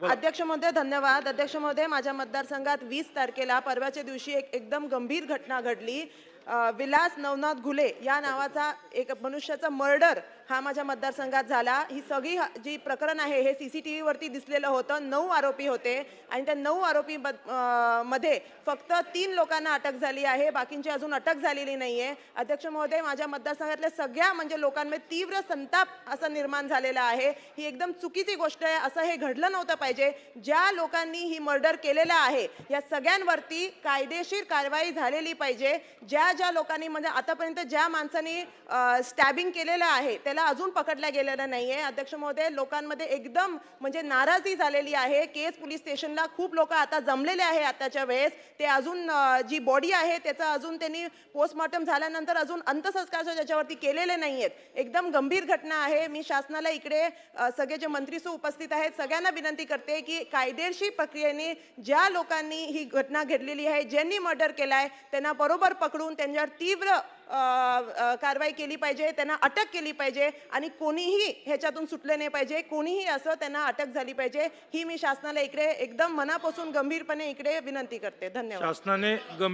अध्यक्ष महोदय धन्यवाद. अध्यक्ष महोदय, माझ्या मतदारसंघात 20 तारखेला परवाच्या दिवशी एक एकदम गंभीर घटना घडली. विलास नवनाथ घुले या नावाचा एक मनुष्याचा मर्डर हा माझ्या मतदारसंघात झाला. ही सगळी जी प्रकरण आहे हे सीसीटीव्ही वरती दिसलेलं होतं. 9 आरोपी होते आणि त्या 9 आरोपी मध्ये फक्त 3 लोकांना अटक झाली आहे, बाकींची अजून अटक झालेली नाहीये. अध्यक्ष महोदय, माझ्या मतदारसंघातल्या सगळ्या म्हणजे लोकांमध्ये तीव्र संताप असा निर्माण झालेला आहे. ही एकदम चुकीची गोष्ट आहे. असं हे घडलं नव्हतं पाहिजे. ज्या लोकांनी ही मर्डर केलेला आहे या सगळ्यांवरती कायदेशीर कारवाई झालेली पाहिजे. ज्या लोकांनी म्हणजे आतापर्यंत ज्या माणसांनी स्टॅबिंग केलेलं आहे त्याला अजून पकडल्या गेलेलं नाहीये. अध्यक्ष महोदय, लोकांमध्ये एकदम म्हणजे नाराजी झालेली आहे. केस पोलीस स्टेशनला खूप लोक आता जमलेले आहे. आताच्या वेळेस ते अजून जी बॉडी आहे त्याचा अजून त्यांनी पोस्टमॉर्टम झाल्यानंतर अजून अंत्यसंस्कार त्याच्यावरती केलेले नाहीयेत. एकदम गंभीर घटना आहे. मी शासनाला इकडे सगळे जे मंत्री उपस्थित आहेत सगळ्यांना विनंती करते की कायदेशीर प्रक्रियेने ज्या लोकांनी ही घटना घडलेली आहे, ज्यांनी मर्डर केलाय त्यांना बरोबर पकडून त्यांच्यावर तीव्र कारवाई केली पाहिजे, त्यांना अटक केली पाहिजे आणि कोणीही ह्याच्यातून सुटले नाही पाहिजे. कोणीही असं त्यांना अटक झाली पाहिजे. ही मी शासनाला इकडे एकदम मनापासून गंभीरपणे इकडे विनंती करते. धन्यवाद. शासनाने गंभीर